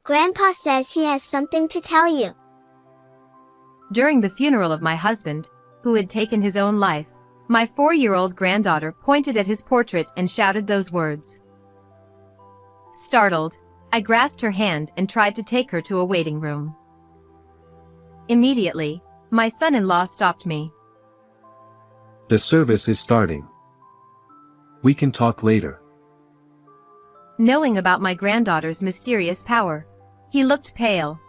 Grandpa says he has something to tell you. During the funeral of my husband, who had taken his own life, my 4-year-old granddaughter pointed at his portrait and shouted those words. Startled, I grasped her hand and tried to take her to a waiting room. Immediately, my son-in-law stopped me. The service is starting. We can talk later. Knowing about my granddaughter's mysterious power, he looked pale.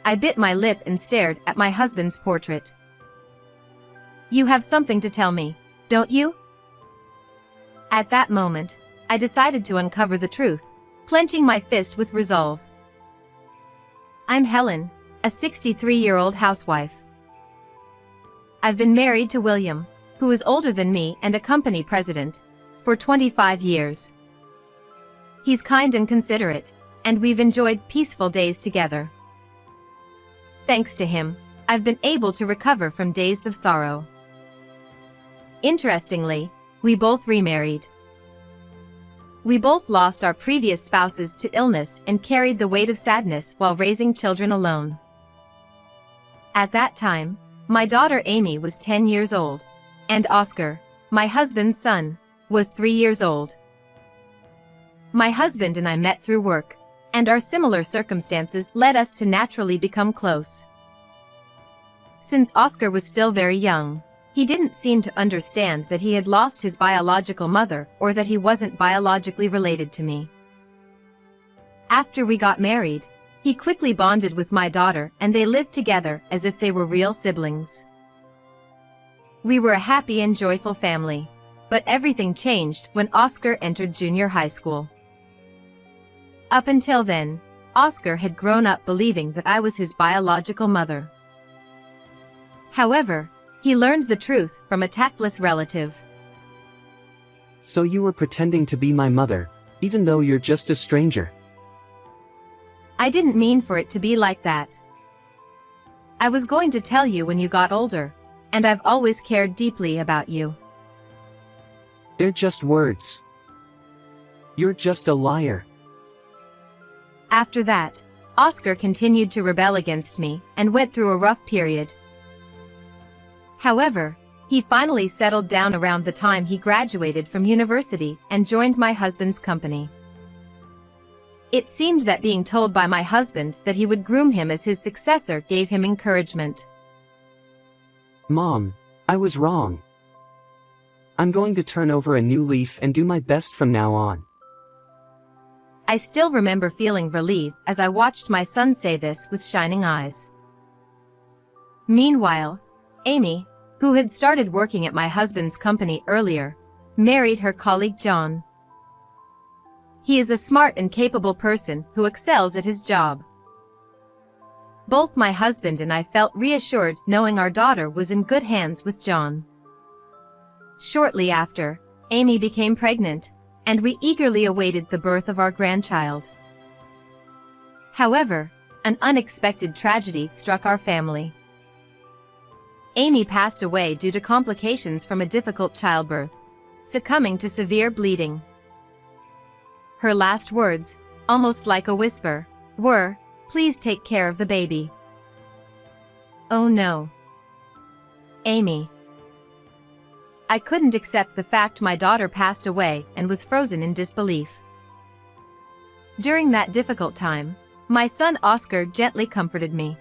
I bit my lip and stared at my husband's portrait. You have something to tell me, don't you? At that moment, I decided to uncover the truth, clenching my fist with resolve. I'm Helen, a 63-year-old housewife. I've been married to William, who is older than me and a company president, for 25 years. He's kind and considerate, and we've enjoyed peaceful days together. Thanks to him, I've been able to recover from days of sorrow. Interestingly, we both remarried. We both lost our previous spouses to illness and carried the weight of sadness while raising children alone. At that time, my daughter Amy was 10 years old, and Oscar, my husband's son, was 3 years old. My husband and I met through work, and our similar circumstances led us to naturally become close. Since Oscar was still very young, he didn't seem to understand that he had lost his biological mother or that he wasn't biologically related to me. After we got married, he quickly bonded with my daughter and they lived together as if they were real siblings. We were a happy and joyful family, but everything changed when Oscar entered junior high school. Up until then, Oscar had grown up believing that I was his biological mother. However, he learned the truth from a tactless relative. So you were pretending to be my mother, even though you're just a stranger? I didn't mean for it to be like that. I was going to tell you when you got older, and I've always cared deeply about you. They're just words. You're just a liar. After that, Oscar continued to rebel against me and went through a rough period. However, he finally settled down around the time he graduated from university and joined my husband's company. It seemed that being told by my husband that he would groom him as his successor gave him encouragement. Mom, I was wrong. I'm going to turn over a new leaf and do my best from now on. I still remember feeling relieved as I watched my son say this with shining eyes. Meanwhile, Amy, who had started working at my husband's company earlier, married her colleague John. He is a smart and capable person who excels at his job. Both my husband and I felt reassured knowing our daughter was in good hands with John. Shortly after, Amy became pregnant, and we eagerly awaited the birth of our grandchild. However, an unexpected tragedy struck our family. Amy passed away due to complications from a difficult childbirth, succumbing to severe bleeding. Her last words, almost like a whisper, were, "Please take care of the baby." Oh no. Amy. I couldn't accept the fact my daughter passed away and was frozen in disbelief. During that difficult time, my son Oscar gently comforted me.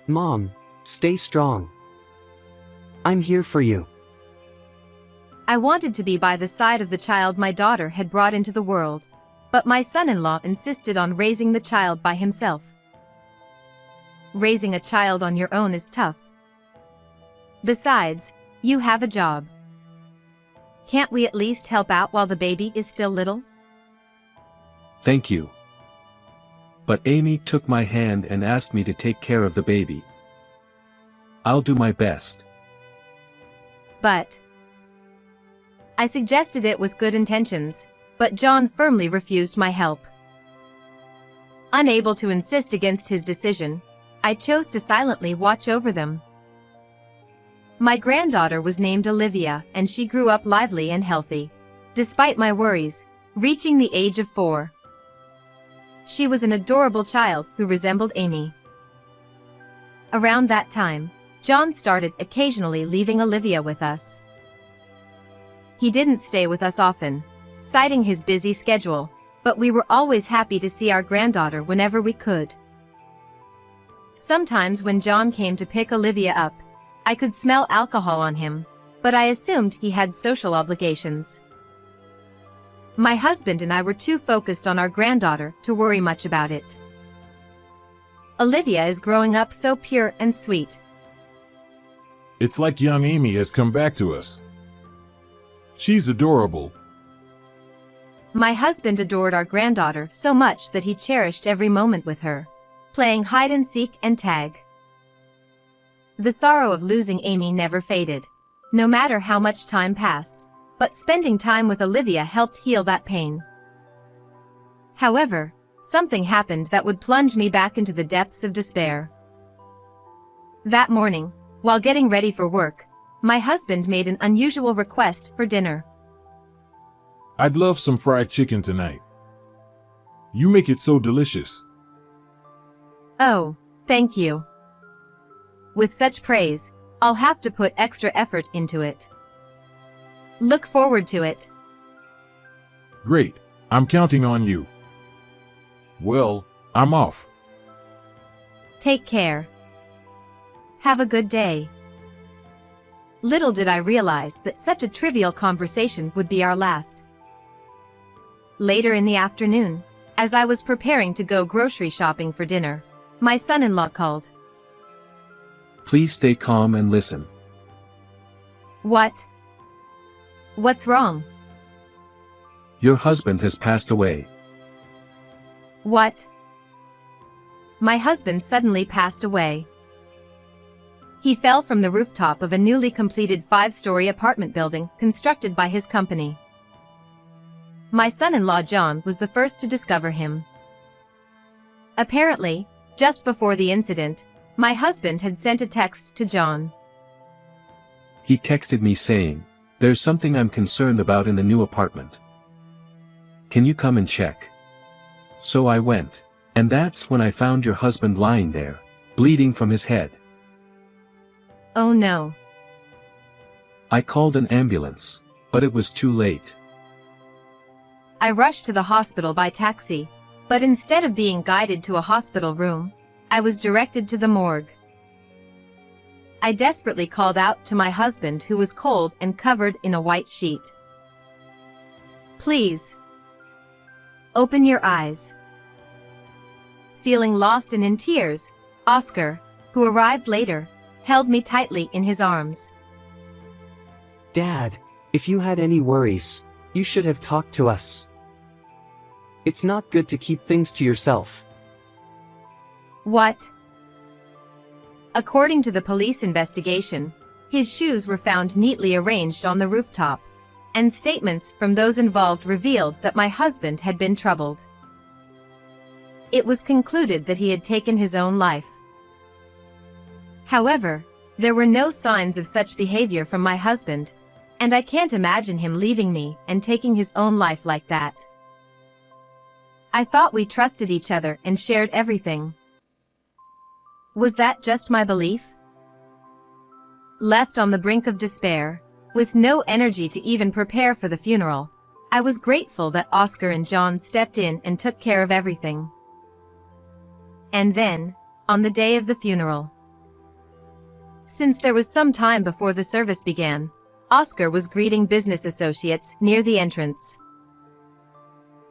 Mom, stay strong. I'm here for you. I wanted to be by the side of the child my daughter had brought into the world, but my son-in-law insisted on raising the child by himself. Raising a child on your own is tough. Besides, you have a job. Can't we at least help out while the baby is still little? Thank you. But Amy took my hand and asked me to take care of the baby. I'll do my best. But I suggested it with good intentions, but John firmly refused my help. Unable to insist against his decision, I chose to silently watch over them. My granddaughter was named Olivia and she grew up lively and healthy, despite my worries, reaching the age of 4. She was an adorable child who resembled Amy. Around that time, John started occasionally leaving Olivia with us. He didn't stay with us often, citing his busy schedule, but we were always happy to see our granddaughter whenever we could. Sometimes when John came to pick Olivia up, I could smell alcohol on him, but I assumed he had social obligations. My husband and I were too focused on our granddaughter to worry much about it. Olivia is growing up so pure and sweet. It's like young Amy has come back to us. She's adorable. My husband adored our granddaughter so much that he cherished every moment with her, playing hide and seek and tag. The sorrow of losing Amy never faded, no matter how much time passed, but spending time with Olivia helped heal that pain. However, something happened that would plunge me back into the depths of despair. That morning, while getting ready for work, my husband made an unusual request for dinner. I'd love some fried chicken tonight. You make it so delicious. Oh, thank you. With such praise, I'll have to put extra effort into it. Look forward to it. Great, I'm counting on you. Well, I'm off. Take care. Have a good day. Little did I realize that such a trivial conversation would be our last. Later in the afternoon, as I was preparing to go grocery shopping for dinner, my son-in-law called. Please stay calm and listen. What? What's wrong? Your husband has passed away. What? My husband suddenly passed away. He fell from the rooftop of a newly completed 5-story apartment building constructed by his company. My son-in-law John was the first to discover him. Apparently, just before the incident, my husband had sent a text to John. He texted me saying, "There's something I'm concerned about in the new apartment. Can you come and check?" So I went, and that's when I found your husband lying there, bleeding from his head. Oh no. I called an ambulance, but it was too late. I rushed to the hospital by taxi, but instead of being guided to a hospital room, I was directed to the morgue. I desperately called out to my husband, who was cold and covered in a white sheet. Please. Open your eyes. Feeling lost and in tears, Oscar, who arrived later, held me tightly in his arms. Dad, if you had any worries, you should have talked to us. It's not good to keep things to yourself. What? According to the police investigation, his shoes were found neatly arranged on the rooftop, and statements from those involved revealed that my husband had been troubled. It was concluded that he had taken his own life. However, there were no signs of such behavior from my husband, and I can't imagine him leaving me and taking his own life like that. I thought we trusted each other and shared everything. Was that just my belief? Left on the brink of despair, with no energy to even prepare for the funeral, I was grateful that Oscar and John stepped in and took care of everything. And then, on the day of the funeral, since there was some time before the service began, Oscar was greeting business associates near the entrance.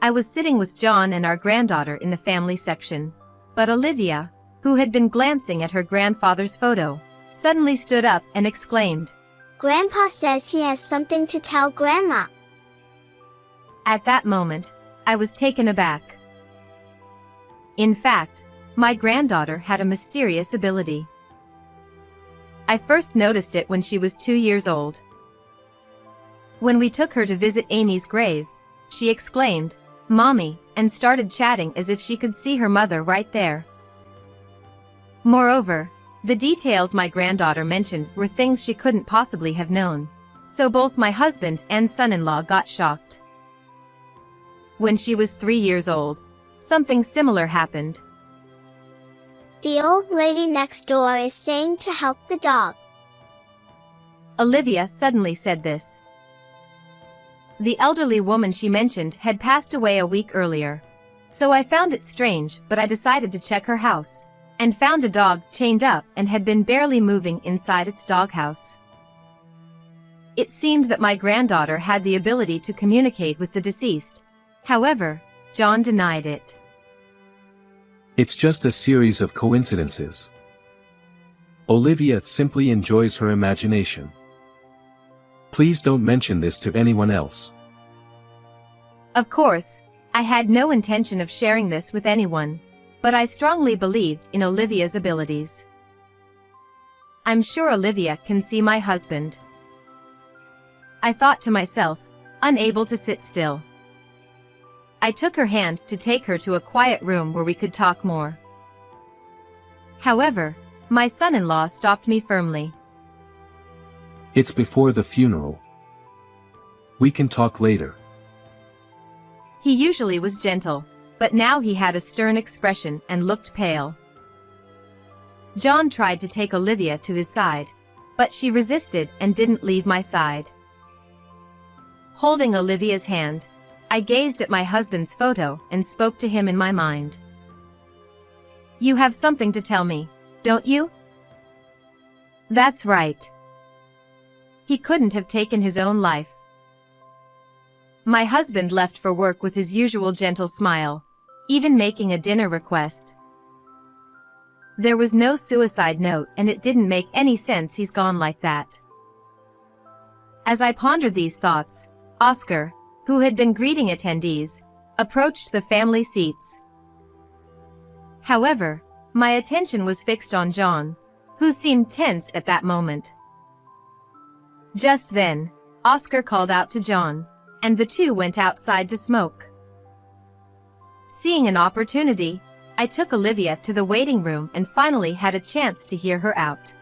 I was sitting with John and our granddaughter in the family section, but Olivia, who had been glancing at her grandfather's photo, suddenly stood up and exclaimed, Grandpa says he has something to tell Grandma. At that moment, I was taken aback. In fact, my granddaughter had a mysterious ability. I first noticed it when she was 2 years old. When we took her to visit Amy's grave, she exclaimed, "Mommy," and started chatting as if she could see her mother right there. Moreover, the details my granddaughter mentioned were things she couldn't possibly have known, so both my husband and son-in-law got shocked. When she was 3 years old, something similar happened. The old lady next door is saying to help the dog. Olivia suddenly said this. The elderly woman she mentioned had passed away a week earlier. So I found it strange, but I decided to check her house, and found a dog chained up and had been barely moving inside its doghouse. It seemed that my granddaughter had the ability to communicate with the deceased. However, John denied it. It's just a series of coincidences. Olivia simply enjoys her imagination. Please don't mention this to anyone else. Of course, I had no intention of sharing this with anyone, but I strongly believed in Olivia's abilities. I'm sure Olivia can see my husband. I thought to myself, unable to sit still. I took her hand to take her to a quiet room where we could talk more. However, my son-in-law stopped me firmly. It's before the funeral. We can talk later. He usually was gentle, but now he had a stern expression and looked pale. John tried to take Olivia to his side, but she resisted and didn't leave my side. Holding Olivia's hand, I gazed at my husband's photo and spoke to him in my mind. You have something to tell me, don't you? That's right. He couldn't have taken his own life. My husband left for work with his usual gentle smile, even making a dinner request. There was no suicide note and it didn't make any sense he's gone like that. As I pondered these thoughts, Oscar, who had been greeting attendees, approached the family seats. However, my attention was fixed on John, who seemed tense at that moment. Just then, Oscar called out to John, and the two went outside to smoke. Seeing an opportunity, I took Olivia to the waiting room and finally had a chance to hear her out.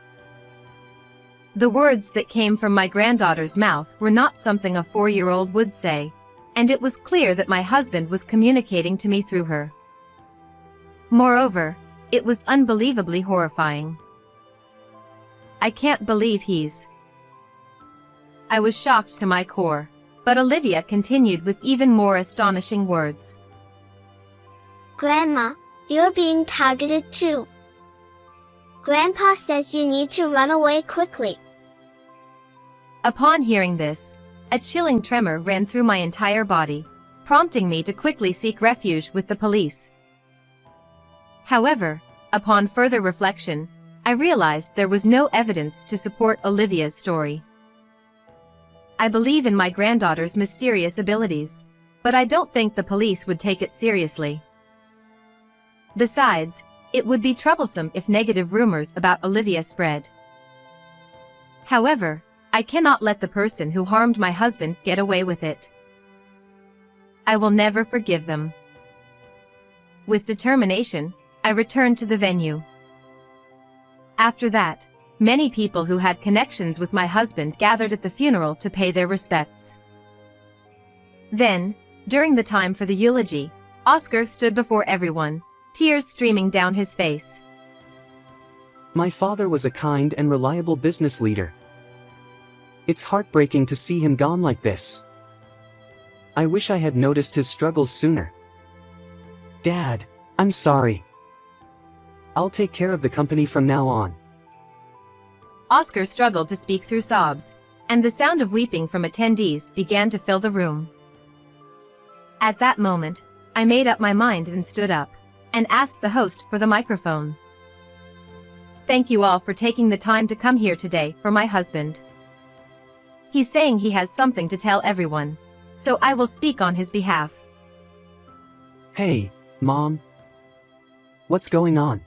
The words that came from my granddaughter's mouth were not something a 4-year-old would say, and it was clear that my husband was communicating to me through her. Moreover, it was unbelievably horrifying. I can't believe he's... I was shocked to my core, but Olivia continued with even more astonishing words. Grandma, you're being targeted too. Grandpa says you need to run away quickly. Upon hearing this, a chilling tremor ran through my entire body, prompting me to quickly seek refuge with the police. However, upon further reflection, I realized there was no evidence to support Olivia's story. I believe in my granddaughter's mysterious abilities, but I don't think the police would take it seriously. Besides, it would be troublesome if negative rumors about Olivia spread. However, I cannot let the person who harmed my husband get away with it. I will never forgive them. With determination, I returned to the venue. After that, many people who had connections with my husband gathered at the funeral to pay their respects. Then, during the time for the eulogy, Oscar stood before everyone, tears streaming down his face. My father was a kind and reliable business leader. It's heartbreaking to see him gone like this. I wish I had noticed his struggles sooner. Dad, I'm sorry. I'll take care of the company from now on. Oscar struggled to speak through sobs, and the sound of weeping from attendees began to fill the room. At that moment, I made up my mind and stood up, and asked the host for the microphone. Thank you all for taking the time to come here today for my husband. He's saying he has something to tell everyone, so I will speak on his behalf. Hey, Mom. What's going on?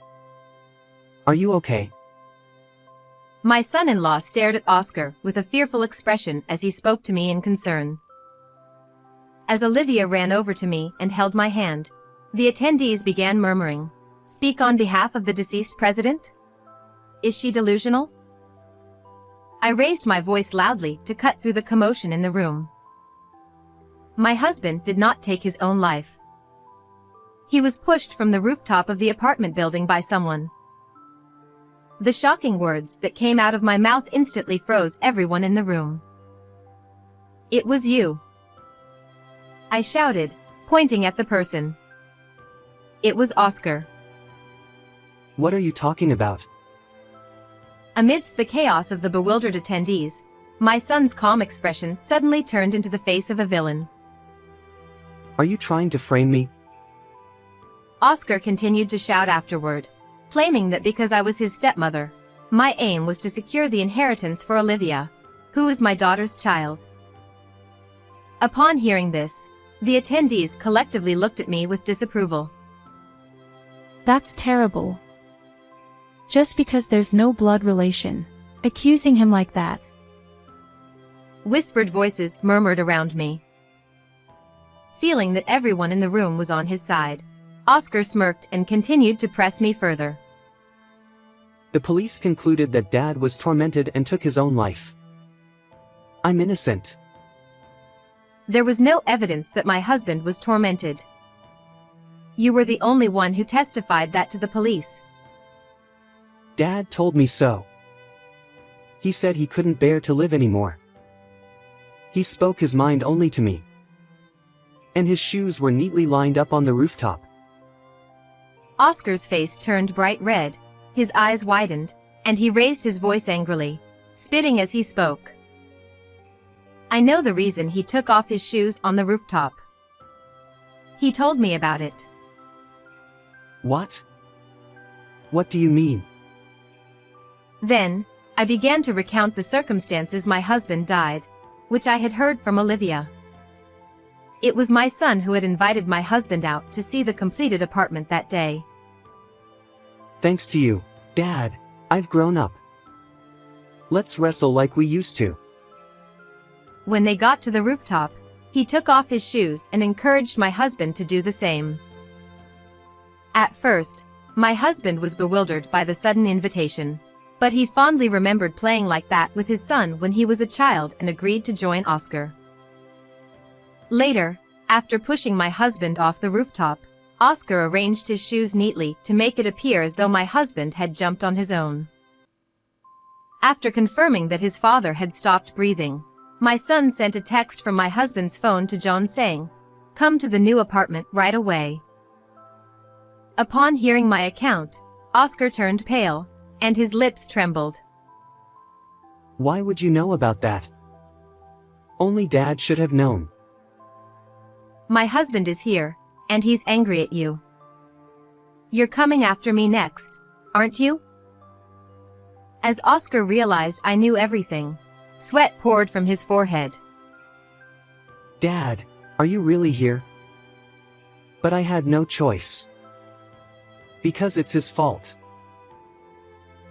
Are you okay? My son-in-law stared at Oscar with a fearful expression as he spoke to me in concern. As Olivia ran over to me and held my hand, the attendees began murmuring, "Speak on behalf of the deceased president? Is she delusional?" I raised my voice loudly to cut through the commotion in the room. My husband did not take his own life. He was pushed from the rooftop of the apartment building by someone. The shocking words that came out of my mouth instantly froze everyone in the room. "It was you," I shouted, pointing at the person. It was Oscar. What are you talking about? Amidst the chaos of the bewildered attendees, my son's calm expression suddenly turned into the face of a villain. Are you trying to frame me? Oscar continued to shout afterward, claiming that because I was his stepmother, my aim was to secure the inheritance for Olivia, who is my daughter's child. Upon hearing this, the attendees collectively looked at me with disapproval. That's terrible. Just because there's no blood relation, accusing him like that. Whispered voices murmured around me. Feeling that everyone in the room was on his side, Oscar smirked and continued to press me further. The police concluded that Dad was tormented and took his own life. I'm innocent. There was no evidence that my husband was tormented. You were the only one who testified that to the police. Dad told me so. He said he couldn't bear to live anymore. He spoke his mind only to me. And his shoes were neatly lined up on the rooftop. Oscar's face turned bright red, his eyes widened, and he raised his voice angrily, spitting as he spoke. I know the reason he took off his shoes on the rooftop. He told me about it. What? What do you mean? Then, I began to recount the circumstances my husband died, which I had heard from Olivia. It was my son who had invited my husband out to see the completed apartment that day. Thanks to you, Dad, I've grown up. Let's wrestle like we used to. When they got to the rooftop, he took off his shoes and encouraged my husband to do the same. At first, my husband was bewildered by the sudden invitation, but he fondly remembered playing like that with his son when he was a child and agreed to join Oscar. Later, after pushing my husband off the rooftop, Oscar arranged his shoes neatly to make it appear as though my husband had jumped on his own. After confirming that his father had stopped breathing, my son sent a text from my husband's phone to John saying, "Come to the new apartment right away." Upon hearing my account, Oscar turned pale, and his lips trembled. Why would you know about that? Only Dad should have known. My husband is here, and he's angry at you. You're coming after me next, aren't you? As Oscar realized I knew everything, sweat poured from his forehead. Dad, are you really here? But I had no choice. Because it's his fault.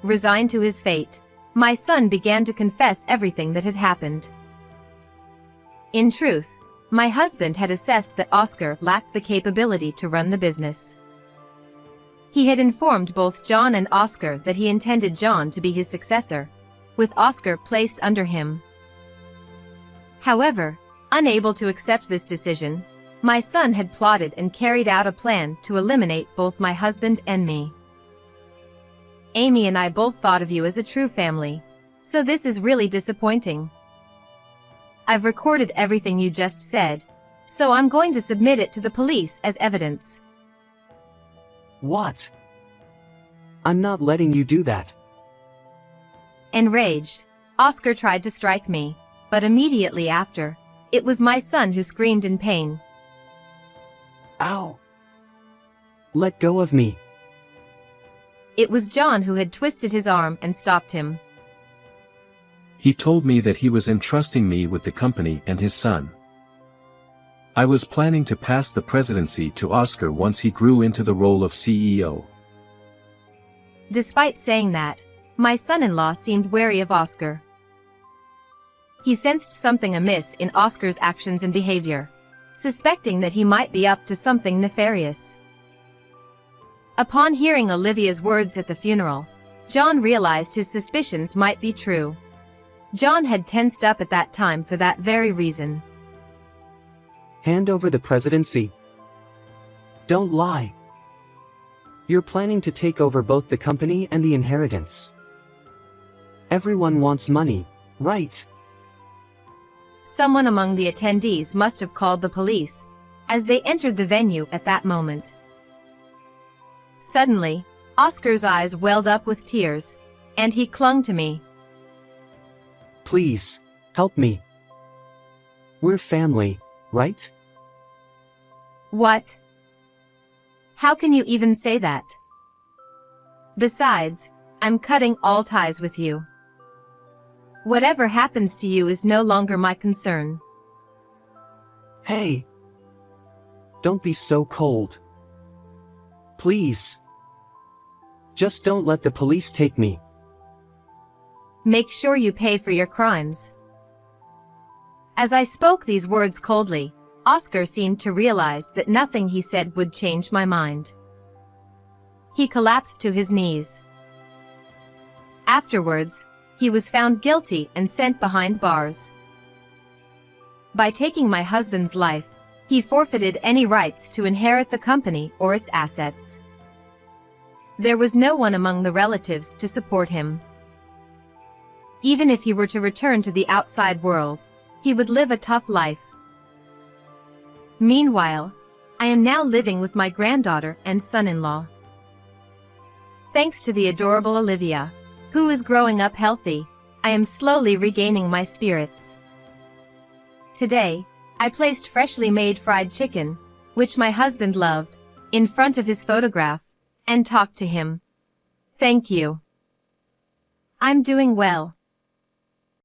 Resigned to his fate, my son began to confess everything that had happened. In truth, my husband had assessed that Oscar lacked the capability to run the business. He had informed both John and Oscar that he intended John to be his successor, with Oscar placed under him. However, unable to accept this decision, my son had plotted and carried out a plan to eliminate both my husband and me. Amy and I both thought of you as a true family, so this is really disappointing. I've recorded everything you just said, so I'm going to submit it to the police as evidence. What? I'm not letting you do that. Enraged, Oscar tried to strike me, but immediately after, it was my son who screamed in pain. Ow! Let go of me. It was John who had twisted his arm and stopped him. He told me that he was entrusting me with the company and his son. I was planning to pass the presidency to Oscar once he grew into the role of CEO. Despite saying that, my son-in-law seemed wary of Oscar. He sensed something amiss in Oscar's actions and behavior, suspecting that he might be up to something nefarious. Upon hearing Olivia's words at the funeral, John realized his suspicions might be true. John had tensed up at that time for that very reason. Hand over the presidency. Don't lie. You're planning to take over both the company and the inheritance. Everyone wants money, right? Someone among the attendees must have called the police, as they entered the venue at that moment. Suddenly, Oscar's eyes welled up with tears, and he clung to me. Please, help me. We're family, right? What? How can you even say that? Besides, I'm cutting all ties with you. Whatever happens to you is no longer my concern. Hey! Don't be so cold. Please. Just don't let the police take me. Make sure you pay for your crimes. As I spoke these words coldly, Oscar seemed to realize that nothing he said would change my mind. He collapsed to his knees. Afterwards, he was found guilty and sent behind bars. By taking my husband's life, he forfeited any rights to inherit the company or its assets. There was no one among the relatives to support him. Even if he were to return to the outside world, he would live a tough life. Meanwhile, I am now living with my granddaughter and son-in-law. Thanks to the adorable Olivia, who is growing up healthy, I am slowly regaining my spirits. Today, I placed freshly made fried chicken, which my husband loved, in front of his photograph, and talked to him. Thank you. I'm doing well.